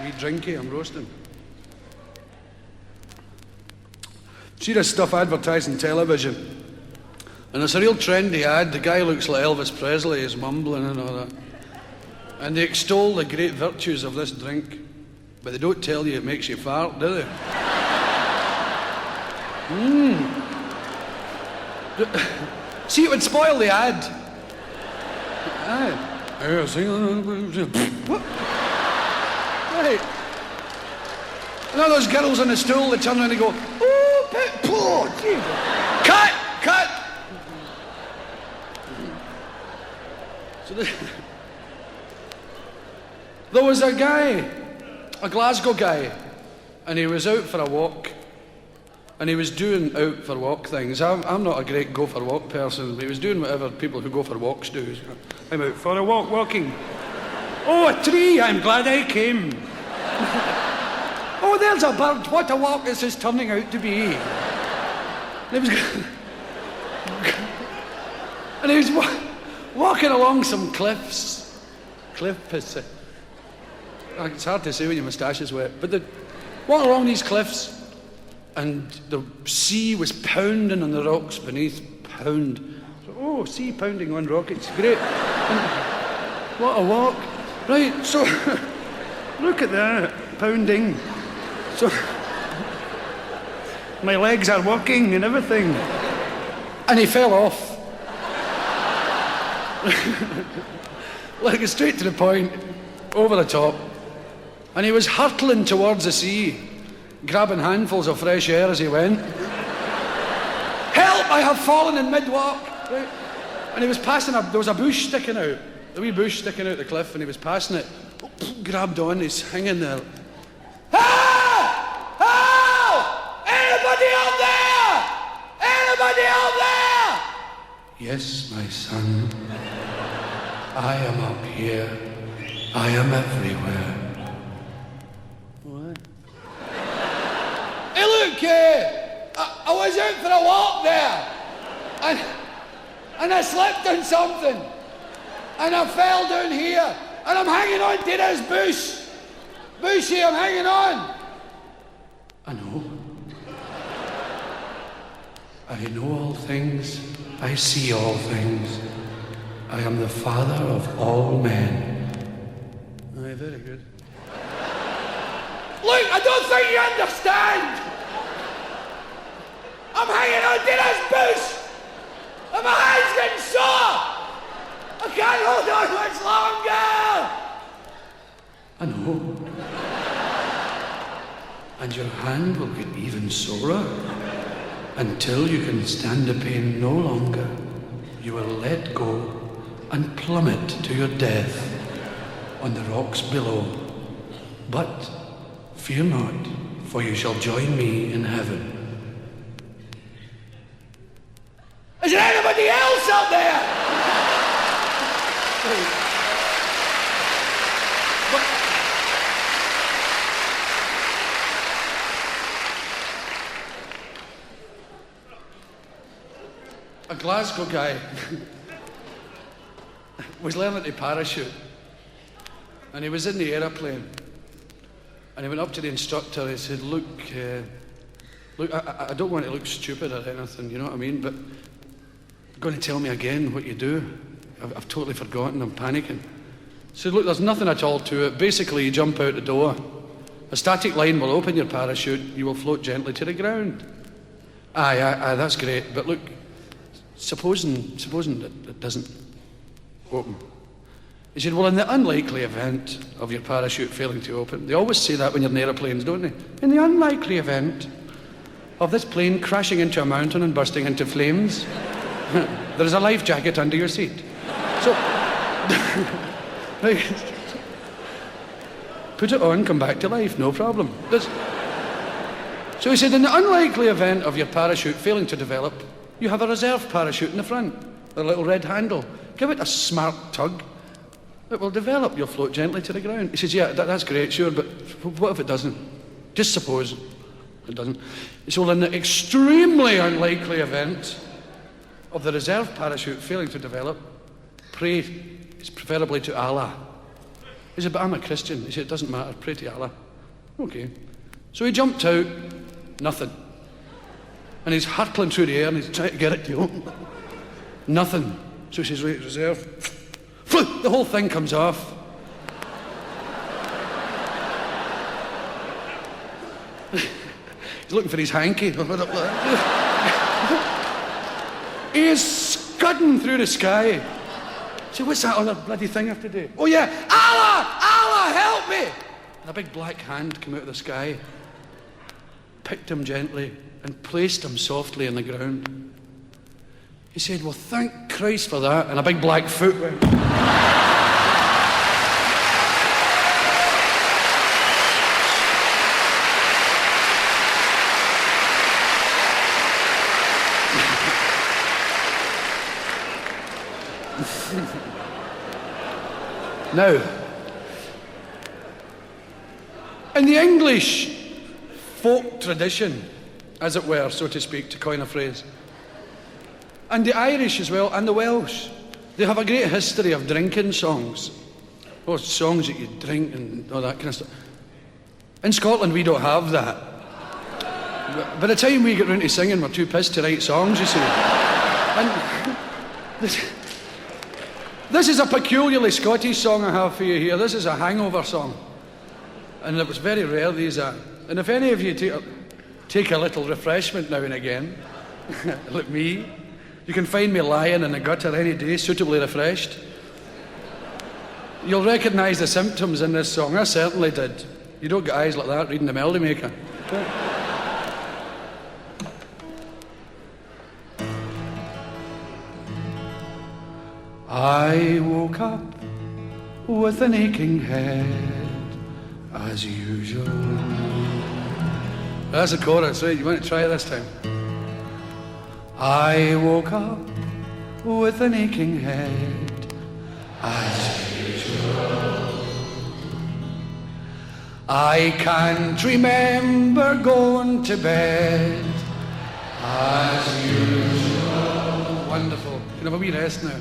Wee drinky, I'm roasting. See this stuff advertised on television? And it's a real trendy ad. The guy looks like Elvis Presley, he's mumbling and all that. And they extol the great virtues of this drink, but they don't tell you it makes you fart, do they? See, it would spoil the ad. What? Right. And all those girls on the stool, they turn around and go, oh, poor, cut, cut. So there was a guy, a Glasgow guy, and he was out for a walk. And he was doing out for walk things. I'm not a great go for walk person, but he was doing whatever people who go for walks do. I'm out for a walk, walking. Oh, a tree, I'm glad I came. Oh, there's a bird, what a walk this is turning out to be. And he was walking along some cliffs. It's hard to say when your moustache is wet, but walking along these cliffs, and the sea was pounding on the rocks beneath. Pound. So, oh, sea pounding on rock, it's great. And what a walk. Right, so, look at that, pounding. So, my legs are working and everything. And he fell off. Like, straight to the point, over the top. And he was hurtling towards the sea, grabbing handfuls of fresh air as he went. Help, I have fallen in mid-walk. Right. And he was passing there was a bush sticking out, a wee bush sticking out the cliff, and he was passing it, grabbed on, he's hanging there. Help! Help! Anybody out there? Anybody out there? Yes, my son. I am up here. I am everywhere. Hey, look, I was out for a walk there, and I slipped on something, and I fell down here, and I'm hanging on to this bush. Bushy, I'm hanging on. I know. I know all things. I see all things. I am the father of all men. Aye, very good. Look, I don't think you understand. I'm hanging on to this bush, and my hand's getting sore. I can't hold on much longer. I know. And your hand will get even sorer until you can stand the pain no longer. You will let go and plummet to your death on the rocks below. But fear not, for you shall join me in heaven. Is there anybody else out there? A Glasgow guy was learning to parachute, and he was in the aeroplane. And he went up to the instructor and he said, look, I don't want to look stupid or anything, you know what I mean, but you're going to tell me again what you do. I've totally forgotten, I'm panicking. He said, look, there's nothing at all to it. Basically, you jump out the door. A static line will open your parachute. You will float gently to the ground. Aye, that's great. But look, supposing it doesn't open. He said, well, in the unlikely event of your parachute failing to open, they always say that when you're in aeroplanes, don't they? In the unlikely event of this plane crashing into a mountain and bursting into flames, there is a life jacket under your seat. So, put it on, come back to life, no problem. So he said, in the unlikely event of your parachute failing to develop, you have a reserve parachute in the front, a little red handle. Give it a smart tug. It will develop, you'll float gently to the ground. He says, yeah, that's great, sure, but what if it doesn't? Just suppose it doesn't. He said, well, in the extremely unlikely event of the reserve parachute failing to develop, pray, preferably to Allah. He said, but I'm a Christian. He said, it doesn't matter, pray to Allah. Okay. So he jumped out, nothing. And he's hurtling through the air and he's trying to get it to open. Nothing. So he says, right, reserve. Flip, the whole thing comes off. He's looking for his hanky. He is scudding through the sky. So what's that other bloody thing I have to do? Oh yeah, Allah! Allah, help me! And a big black hand came out of the sky, picked him gently and placed him softly on the ground. He said, well, thank Christ for that. And a big black foot went. Now, in the English folk tradition, as it were, so to speak, to coin a phrase, and the Irish as well, and the Welsh, they have a great history of drinking songs. Oh, songs that you drink and all that kind of stuff. In Scotland, we don't have that. By the time we get round to singing, we're too pissed to write songs, you see. And this is a peculiarly Scottish song I have for you here. This is a hangover song. And it was very rare, these are. And if any of you take a little refreshment now and again, like me, you can find me lying in the gutter any day, suitably refreshed. You'll recognise the symptoms in this song. I certainly did. You don't get eyes like that reading the Melody Maker. I woke up with an aching head, as usual. That's the chorus, right? You want to try it this time? I woke up with an aching head, as usual. I can't remember going to bed, as usual. Wonderful. You can have a wee rest now.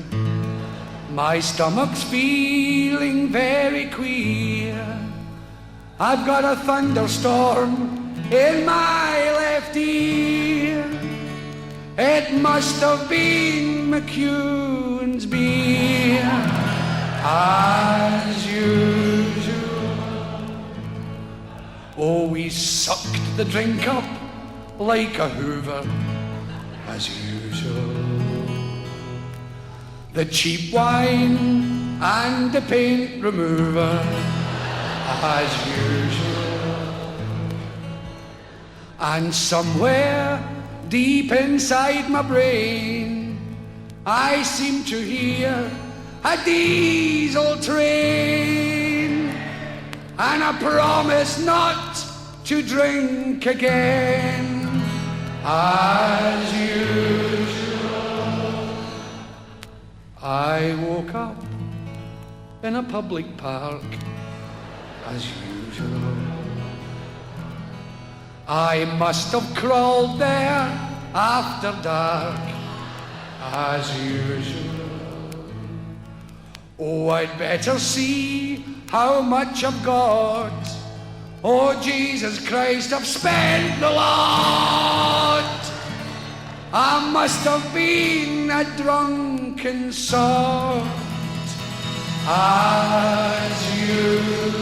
My stomach's feeling very queer. I've got a thunderstorm in my left ear. It must have been McEwen's beer, as usual. Oh, we sucked the drink up like a hoover, as usual. The cheap wine and the paint remover, as usual. And somewhere deep inside my brain, I seem to hear a diesel train, and I promise not to drink again, as usual. I woke up in a public park, as usual. I must have crawled there after dark, as usual. Oh, I'd better see how much I've got. Oh, Jesus Christ, I've spent a lot. I must have been a drunken sort, as usual.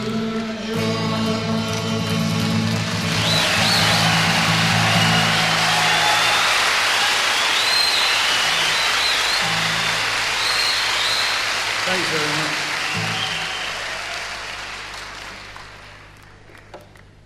Thanks very much.